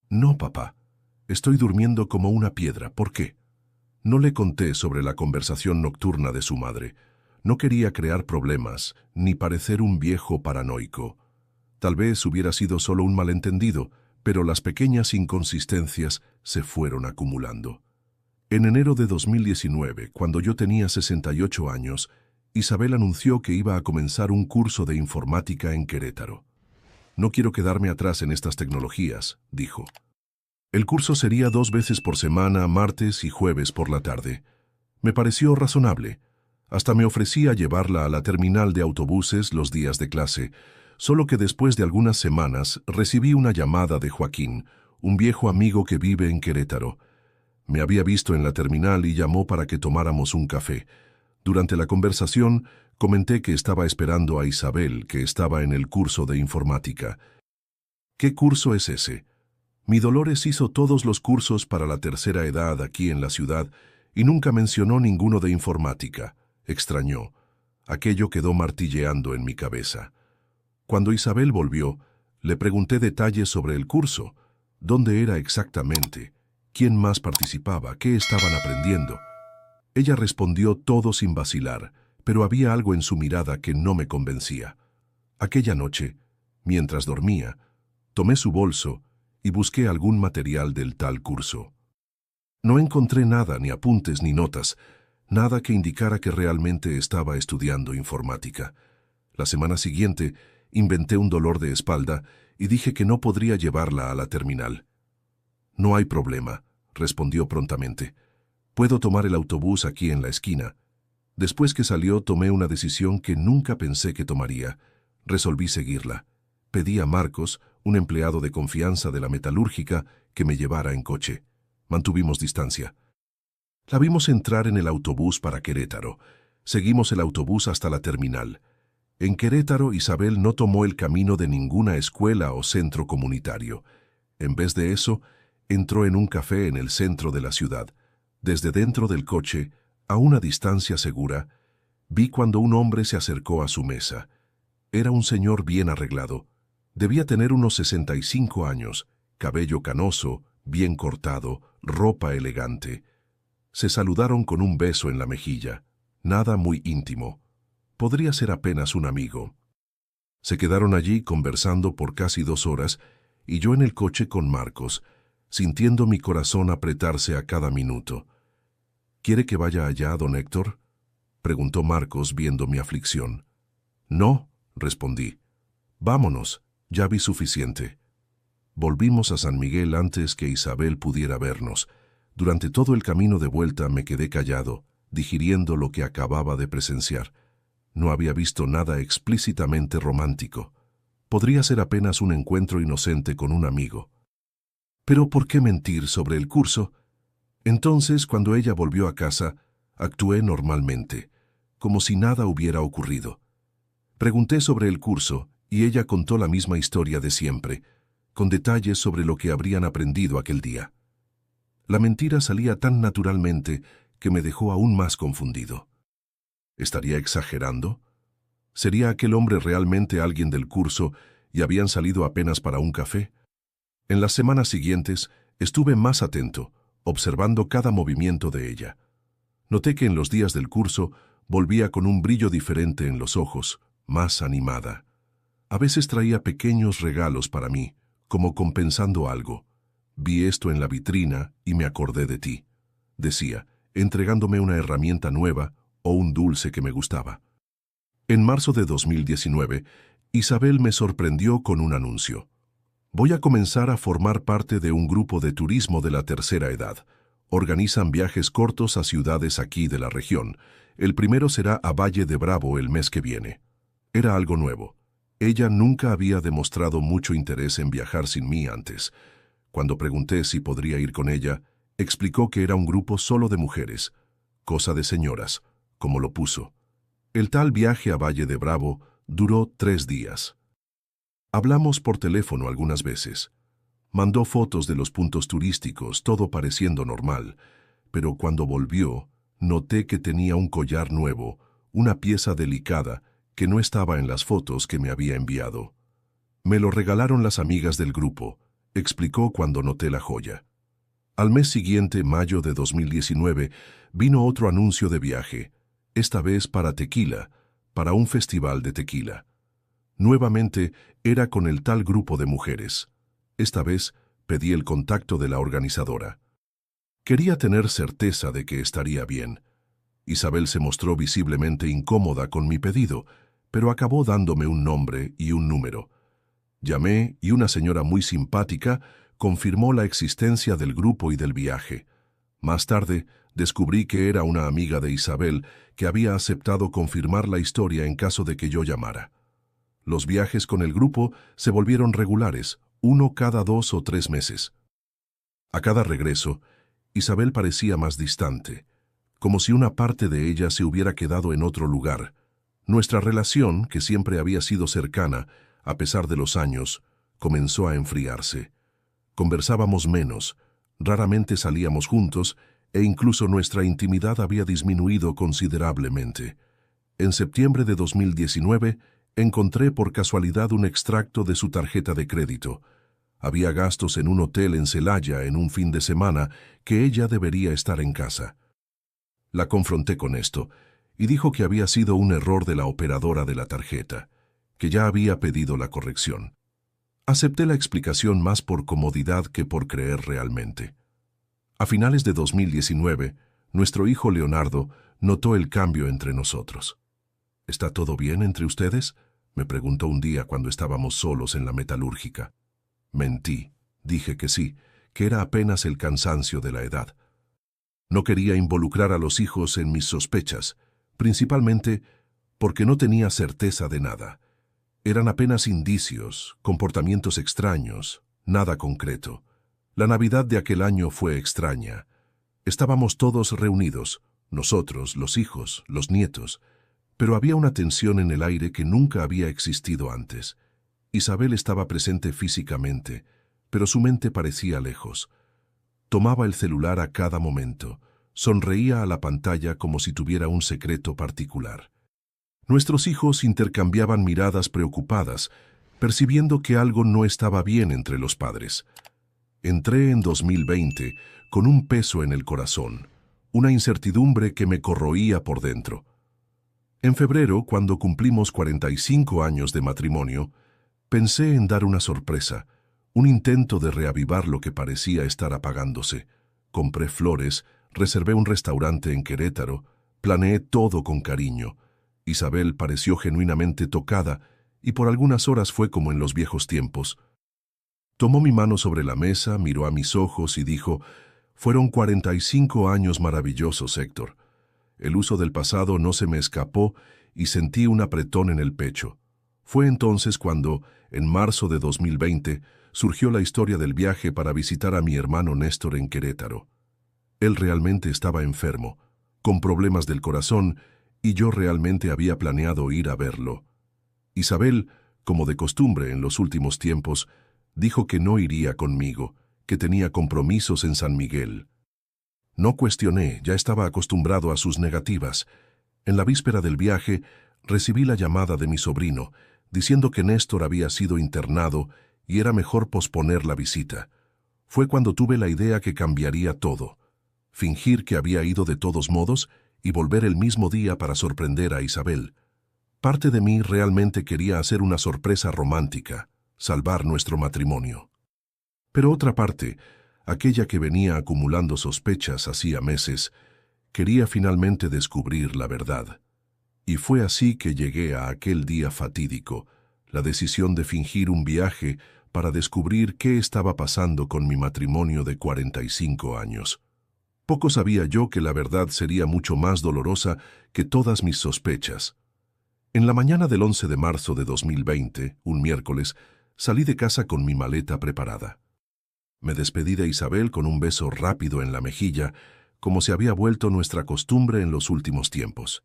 No, papá. Estoy durmiendo como una piedra. ¿Por qué? No le conté sobre la conversación nocturna de su madre. No quería crear problemas, ni parecer un viejo paranoico. Tal vez hubiera sido solo un malentendido, pero las pequeñas inconsistencias se fueron acumulando. En enero de 2019, cuando yo tenía 68 años, Isabel anunció que iba a comenzar un curso de informática en Querétaro. No quiero quedarme atrás en estas tecnologías, dijo. El curso sería 2 veces por semana, martes y jueves por la tarde. Me pareció razonable. Hasta me ofrecía llevarla a la terminal de autobuses los días de clase, solo que después de algunas semanas recibí una llamada de Joaquín, un viejo amigo que vive en Querétaro. Me había visto en la terminal y llamó para que tomáramos un café. Durante la conversación, comenté que estaba esperando a Isabel, que estaba en el curso de informática. ¿Qué curso es ese? Mi Dolores hizo todos los cursos para la tercera edad aquí en la ciudad y nunca mencionó ninguno de informática. Extrañó. Aquello quedó martilleando en mi cabeza. Cuando Isabel volvió, le pregunté detalles sobre el curso. ¿Dónde era exactamente? ¿Quién más participaba? ¿Qué estaban aprendiendo? Ella respondió todo sin vacilar, pero había algo en su mirada que no me convencía. Aquella noche, mientras dormía, tomé su bolso y busqué algún material del tal curso. No encontré nada, ni apuntes ni notas, nada que indicara que realmente estaba estudiando informática. La semana siguiente, inventé un dolor de espalda y dije que no podría llevarla a la terminal. No hay problema, respondió prontamente. Puedo tomar el autobús aquí en la esquina. Después que salió, tomé una decisión que nunca pensé que tomaría. Resolví seguirla. Pedí a Marcos, un empleado de confianza de la metalúrgica, que me llevara en coche. Mantuvimos distancia. La vimos entrar en el autobús para Querétaro. Seguimos el autobús hasta la terminal. En Querétaro, Isabel no tomó el camino de ninguna escuela o centro comunitario. En vez de eso, entró en un café en el centro de la ciudad. Desde dentro del coche, a una distancia segura, vi cuando un hombre se acercó a su mesa. Era un señor bien arreglado. Debía tener unos 65 años, cabello canoso, bien cortado, ropa elegante. Se saludaron con un beso en la mejilla, nada muy íntimo. Podría ser apenas un amigo. Se quedaron allí conversando por casi 2 horas y yo en el coche con Marcos, sintiendo mi corazón apretarse a cada minuto. ¿Quiere que vaya allá, don Héctor?, preguntó Marcos viendo mi aflicción. No, respondí. Vámonos, ya vi suficiente. Volvimos a San Miguel antes que Isabel pudiera vernos. Durante todo el camino de vuelta me quedé callado, digiriendo lo que acababa de presenciar. No había visto nada explícitamente romántico. Podría ser apenas un encuentro inocente con un amigo. ¿Pero por qué mentir sobre el curso? Entonces, cuando ella volvió a casa, actué normalmente, como si nada hubiera ocurrido. Pregunté sobre el curso y ella contó la misma historia de siempre, con detalles sobre lo que habrían aprendido aquel día. La mentira salía tan naturalmente que me dejó aún más confundido. ¿Estaría exagerando? ¿Sería aquel hombre realmente alguien del curso y habían salido apenas para un café? En las semanas siguientes estuve más atento, observando cada movimiento de ella. Noté que en los días del curso volvía con un brillo diferente en los ojos, más animada. A veces traía pequeños regalos para mí, como compensando algo. Vi esto en la vitrina y me acordé de ti, decía, entregándome una herramienta nueva o un dulce que me gustaba. En marzo de 2019, Isabel me sorprendió con un anuncio. Voy a comenzar a formar parte de un grupo de turismo de la tercera edad. Organizan viajes cortos a ciudades aquí de la región. El primero será a Valle de Bravo el mes que viene. Era algo nuevo. Ella nunca había demostrado mucho interés en viajar sin mí antes. Cuando pregunté si podría ir con ella, explicó que era un grupo solo de mujeres, cosa de señoras, como lo puso. El tal viaje a Valle de Bravo duró 3 días. Hablamos por teléfono algunas veces. Mandó fotos de los puntos turísticos, todo pareciendo normal, pero cuando volvió, noté que tenía un collar nuevo, una pieza delicada que no estaba en las fotos que me había enviado. Me lo regalaron las amigas del grupo, explicó cuando noté la joya. Al mes siguiente, mayo de 2019, vino otro anuncio de viaje, esta vez para tequila, para un festival de tequila. Nuevamente era con el tal grupo de mujeres. Esta vez pedí el contacto de la organizadora. Quería tener certeza de que estaría bien. Isabel se mostró visiblemente incómoda con mi pedido, pero acabó dándome un nombre y un número. Llamé y una señora muy simpática confirmó la existencia del grupo y del viaje. Más tarde, descubrí que era una amiga de Isabel que había aceptado confirmar la historia en caso de que yo llamara. Los viajes con el grupo se volvieron regulares, uno cada 2 o 3 meses. A cada regreso, Isabel parecía más distante, como si una parte de ella se hubiera quedado en otro lugar. Nuestra relación, que siempre había sido cercana, a pesar de los años, comenzó a enfriarse. Conversábamos menos, raramente salíamos juntos e incluso nuestra intimidad había disminuido considerablemente. En septiembre de 2019, encontré por casualidad un extracto de su tarjeta de crédito. Había gastos en un hotel en Celaya en un fin de semana que ella debería estar en casa. La confronté con esto y dijo que había sido un error de la operadora de la tarjeta, que ya había pedido la corrección. Acepté la explicación más por comodidad que por creer realmente. A finales de 2019, nuestro hijo Leonardo notó el cambio entre nosotros. ¿Está todo bien entre ustedes?, me preguntó un día cuando estábamos solos en la metalúrgica. Mentí, dije que sí, que era apenas el cansancio de la edad. No quería involucrar a los hijos en mis sospechas, principalmente porque no tenía certeza de nada. Eran apenas indicios, comportamientos extraños, nada concreto. La Navidad de aquel año fue extraña. Estábamos todos reunidos, nosotros, los hijos, los nietos, pero había una tensión en el aire que nunca había existido antes. Isabel estaba presente físicamente, pero su mente parecía lejos. Tomaba el celular a cada momento, sonreía a la pantalla como si tuviera un secreto particular. Nuestros hijos intercambiaban miradas preocupadas, percibiendo que algo no estaba bien entre los padres. Entré en 2020 con un peso en el corazón, una incertidumbre que me corroía por dentro. En febrero, cuando cumplimos 45 años de matrimonio, pensé en dar una sorpresa, un intento de reavivar lo que parecía estar apagándose. Compré flores, reservé un restaurante en Querétaro, planeé todo con cariño. Isabel pareció genuinamente tocada y por algunas horas fue como en los viejos tiempos. Tomó mi mano sobre la mesa, miró a mis ojos y dijo: «Fueron 45 años maravillosos, Héctor». El uso del pasado no se me escapó y sentí un apretón en el pecho. Fue entonces cuando, en marzo de 2020, surgió la historia del viaje para visitar a mi hermano Néstor en Querétaro. Él realmente estaba enfermo, con problemas del corazón, y yo realmente había planeado ir a verlo. Isabel, como de costumbre en los últimos tiempos, dijo que no iría conmigo, que tenía compromisos en San Miguel. No cuestioné, ya estaba acostumbrado a sus negativas. En la víspera del viaje, recibí la llamada de mi sobrino, diciendo que Néstor había sido internado y era mejor posponer la visita. Fue cuando tuve la idea que cambiaría todo. Fingir que había ido de todos modos y volver el mismo día para sorprender a Isabel. Parte de mí realmente quería hacer una sorpresa romántica, salvar nuestro matrimonio. Pero otra parte, aquella que venía acumulando sospechas hacía meses, quería finalmente descubrir la verdad. Y fue así que llegué a aquel día fatídico, la decisión de fingir un viaje para descubrir qué estaba pasando con mi matrimonio de 45 años. Poco sabía yo que la verdad sería mucho más dolorosa que todas mis sospechas. En la mañana del 11 de marzo de 2020, un miércoles, salí de casa con mi maleta preparada. Me despedí de Isabel con un beso rápido en la mejilla, como se había vuelto nuestra costumbre en los últimos tiempos.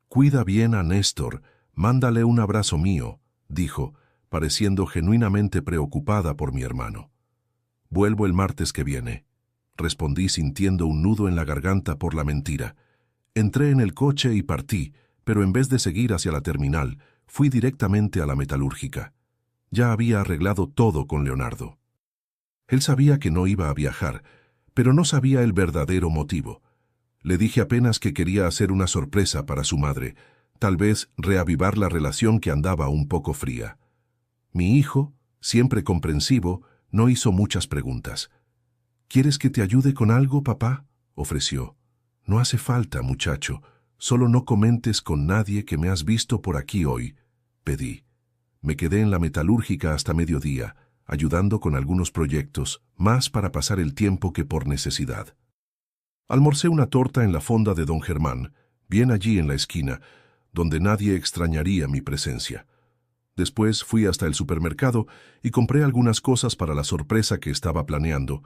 «Cuida bien a Néstor, mándale un abrazo mío», dijo, pareciendo genuinamente preocupada por mi hermano. «Vuelvo el martes que viene», respondí sintiendo un nudo en la garganta por la mentira. Entré en el coche y partí, pero en vez de seguir hacia la terminal, fui directamente a la metalúrgica. Ya había arreglado todo con Leonardo. Él sabía que no iba a viajar, pero no sabía el verdadero motivo. Le dije apenas que quería hacer una sorpresa para su madre, tal vez reavivar la relación que andaba un poco fría. Mi hijo, siempre comprensivo, no hizo muchas preguntas. ¿Quieres que te ayude con algo, papá?, ofreció. No hace falta, muchacho. Solo no comentes con nadie que me has visto por aquí hoy, pedí. Me quedé en la metalúrgica hasta mediodía, ayudando con algunos proyectos, más para pasar el tiempo que por necesidad. Almorcé una torta en la fonda de don Germán, bien allí en la esquina, donde nadie extrañaría mi presencia. Después fui hasta el supermercado y compré algunas cosas para la sorpresa que estaba planeando,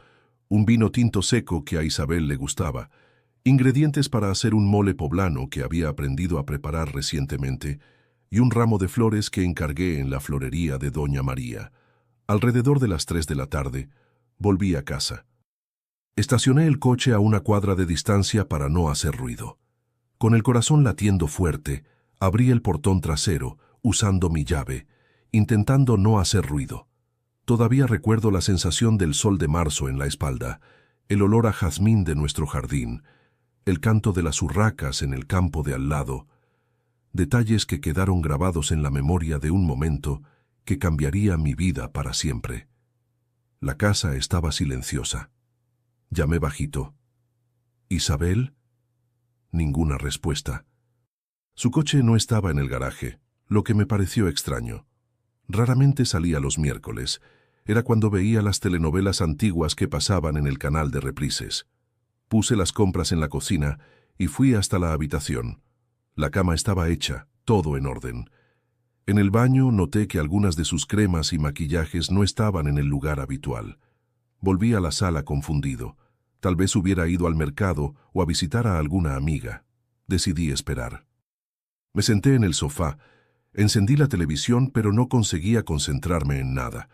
un vino tinto seco que a Isabel le gustaba, ingredientes para hacer un mole poblano que había aprendido a preparar recientemente, y un ramo de flores que encargué en la florería de doña María. Alrededor de las 3 de la tarde, volví a casa. Estacioné el coche a una cuadra de distancia para no hacer ruido. Con el corazón latiendo fuerte, abrí el portón trasero, usando mi llave, intentando no hacer ruido. Todavía recuerdo la sensación del sol de marzo en la espalda, el olor a jazmín de nuestro jardín, el canto de las urracas en el campo de al lado, detalles que quedaron grabados en la memoria de un momento que cambiaría mi vida para siempre. La casa estaba silenciosa. Llamé bajito. ¿Isabel? Ninguna respuesta. Su coche no estaba en el garaje, lo que me pareció extraño. Raramente salía los miércoles. Era cuando veía las telenovelas antiguas que pasaban en el canal de reprises. Puse las compras en la cocina y fui hasta la habitación. La cama estaba hecha, todo en orden. En el baño noté que algunas de sus cremas y maquillajes no estaban en el lugar habitual. Volví a la sala confundido. Tal vez hubiera ido al mercado o a visitar a alguna amiga. Decidí esperar. Me senté en el sofá. Encendí la televisión, pero no conseguía concentrarme en nada.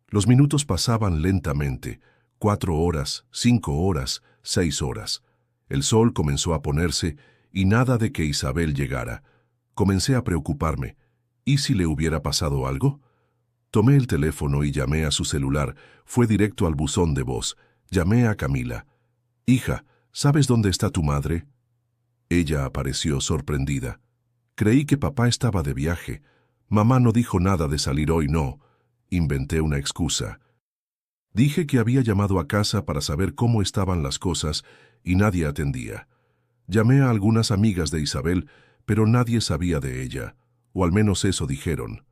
Los minutos pasaban lentamente. 4 horas, 5 horas, 6 horas. El sol comenzó a ponerse y nada de que Isabel llegara. Comencé a preocuparme. ¿Y si le hubiera pasado algo? Tomé el teléfono y llamé a su celular. Fue directo al buzón de voz. Llamé a Camila. «Hija, ¿sabes dónde está tu madre?» Ella apareció sorprendida. «Creí que papá estaba de viaje. Mamá no dijo nada de salir hoy, no». Inventé una excusa. Dije que había llamado a casa para saber cómo estaban las cosas y nadie atendía. Llamé a algunas amigas de Isabel, pero nadie sabía de ella, o al menos eso dijeron.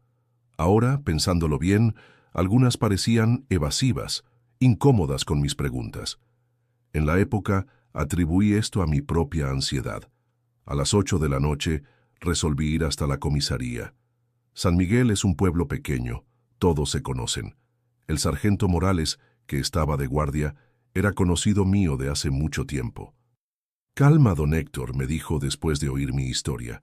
Ahora, pensándolo bien, algunas parecían evasivas, incómodas con mis preguntas. En la época, atribuí esto a mi propia ansiedad. A las 8 de la noche, resolví ir hasta la comisaría. San Miguel es un pueblo pequeño, todos se conocen. El sargento Morales, que estaba de guardia, era conocido mío de hace mucho tiempo. «Calma, don Héctor», me dijo después de oír mi historia.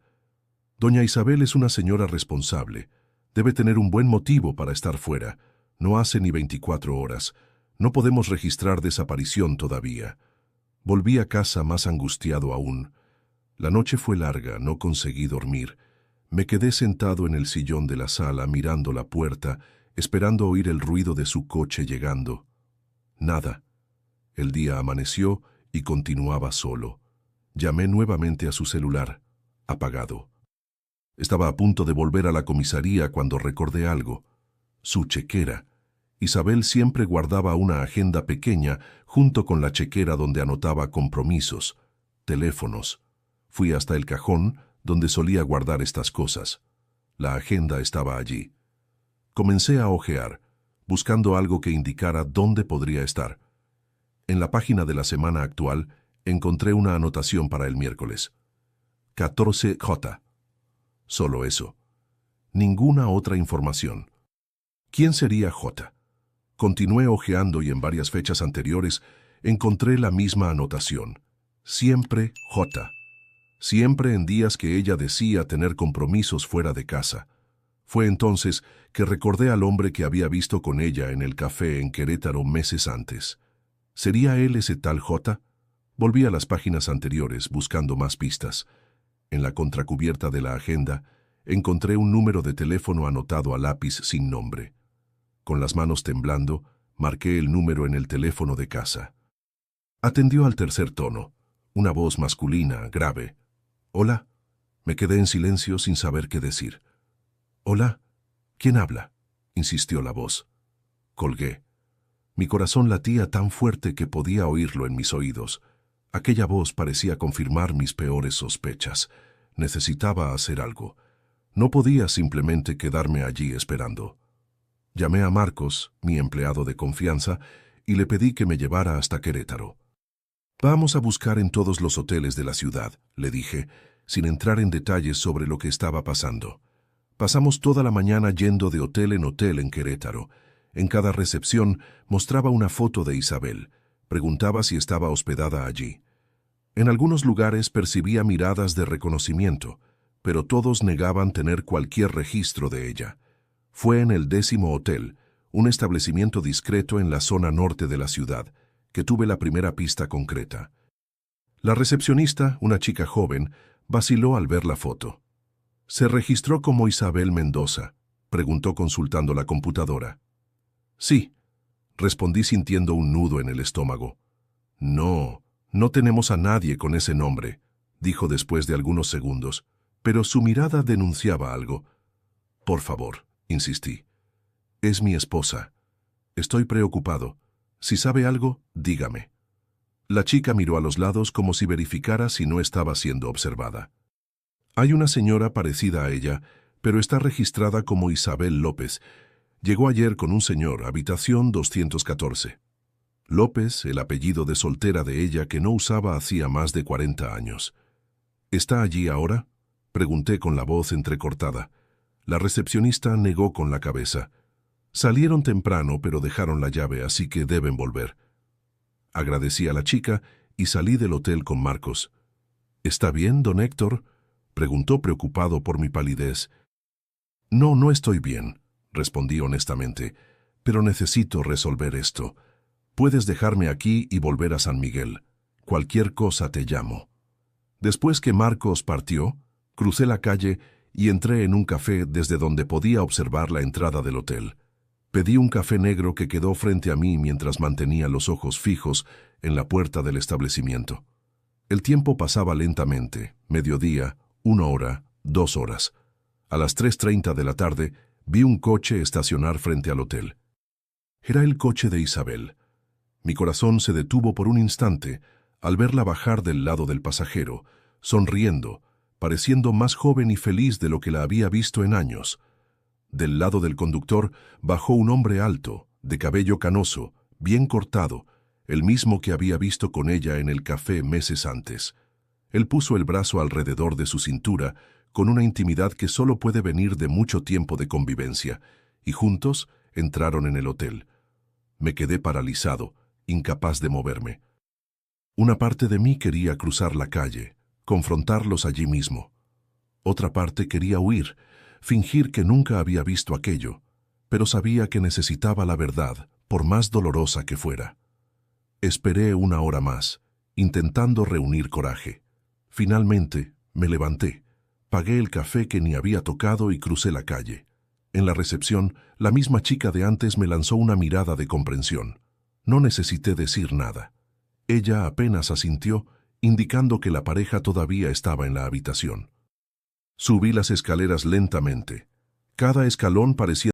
«Doña Isabel es una señora responsable. Debe tener un buen motivo para estar fuera. No hace ni 24 horas. No podemos registrar desaparición todavía». Volví a casa más angustiado aún. La noche fue larga, no conseguí dormir. Me quedé sentado en el sillón de la sala mirando la puerta, esperando oír el ruido de su coche llegando. Nada. El día amaneció y continuaba solo. Llamé nuevamente a su celular, apagado. Estaba a punto de volver a la comisaría cuando recordé algo. Su chequera. Isabel siempre guardaba una agenda pequeña junto con la chequera donde anotaba compromisos, teléfonos. Fui hasta el cajón donde solía guardar estas cosas. La agenda estaba allí. Comencé a hojear, buscando algo que indicara dónde podría estar. En la página de la semana actual encontré una anotación para el miércoles. 14J. Solo eso. Ninguna otra información. ¿Quién sería J? Continué hojeando y en varias fechas anteriores encontré la misma anotación. Siempre J. Siempre en días que ella decía tener compromisos fuera de casa. Fue entonces que recordé al hombre que había visto con ella en el café en Querétaro meses antes. ¿Sería él ese tal J? Volví a las páginas anteriores buscando más pistas. En la contracubierta de la agenda, encontré un número de teléfono anotado a lápiz sin nombre. Con las manos temblando, marqué el número en el teléfono de casa. Atendió al tercer tono, una voz masculina, grave. «Hola». Me quedé en silencio sin saber qué decir. «Hola, ¿quién habla?», insistió la voz. Colgué. Mi corazón latía tan fuerte que podía oírlo en mis oídos. Aquella voz parecía confirmar mis peores sospechas. Necesitaba hacer algo. No podía simplemente quedarme allí esperando. Llamé a Marcos, mi empleado de confianza, y le pedí que me llevara hasta Querétaro. «Vamos a buscar en todos los hoteles de la ciudad», le dije, sin entrar en detalles sobre lo que estaba pasando. Pasamos toda la mañana yendo de hotel en Querétaro. En cada recepción mostraba una foto de Isabel. Preguntaba si estaba hospedada allí. En algunos lugares percibía miradas de reconocimiento, pero todos negaban tener cualquier registro de ella. Fue en el 10º hotel, un establecimiento discreto en la zona norte de la ciudad, que tuve la primera pista concreta. La recepcionista, una chica joven, vaciló al ver la foto. «¿Se registró como Isabel Mendoza?», preguntó consultando la computadora. «Sí», respondí sintiendo un nudo en el estómago. «No, no tenemos a nadie con ese nombre», dijo después de algunos segundos, pero su mirada denunciaba algo. «Por favor», insistí. «Es mi esposa. Estoy preocupado. Si sabe algo, dígame». La chica miró a los lados como si verificara si no estaba siendo observada. «Hay una señora parecida a ella, pero está registrada como Isabel López. Llegó ayer con un señor, habitación 214. López, el apellido de soltera de ella que no usaba hacía más de 40 años. ¿Está allí ahora?», pregunté con la voz entrecortada. La recepcionista negó con la cabeza. «Salieron temprano, pero dejaron la llave, así que deben volver». Agradecí a la chica y salí del hotel con Marcos. «¿Está bien, don Héctor?», preguntó preocupado por mi palidez. «No, no estoy bien», respondí honestamente, «pero necesito resolver esto. Puedes dejarme aquí y volver a San Miguel. Cualquier cosa te llamo». Después que Marcos partió, crucé la calle y entré en un café desde donde podía observar la entrada del hotel. Pedí un café negro que quedó frente a mí mientras mantenía los ojos fijos en la puerta del establecimiento. El tiempo pasaba lentamente, mediodía, 1 hora, 2 horas. A las 3:30 de la tarde, vi un coche estacionar frente al hotel. Era el coche de Isabel. Mi corazón se detuvo por un instante al verla bajar del lado del pasajero, sonriendo, pareciendo más joven y feliz de lo que la había visto en años. Del lado del conductor bajó un hombre alto, de cabello canoso, bien cortado, el mismo que había visto con ella en el café meses antes. Él puso el brazo alrededor de su cintura, con una intimidad que solo puede venir de mucho tiempo de convivencia, y juntos entraron en el hotel. Me quedé paralizado, incapaz de moverme. Una parte de mí quería cruzar la calle, confrontarlos allí mismo. Otra parte quería huir, fingir que nunca había visto aquello, pero sabía que necesitaba la verdad, por más dolorosa que fuera. Esperé 1 hora más, intentando reunir coraje. Finalmente, me levanté, pagué el café que ni había tocado y crucé la calle. En la recepción, la misma chica de antes me lanzó una mirada de comprensión. No necesité decir nada. Ella apenas asintió, indicando que la pareja todavía estaba en la habitación. Subí las escaleras lentamente. Cada escalón parecía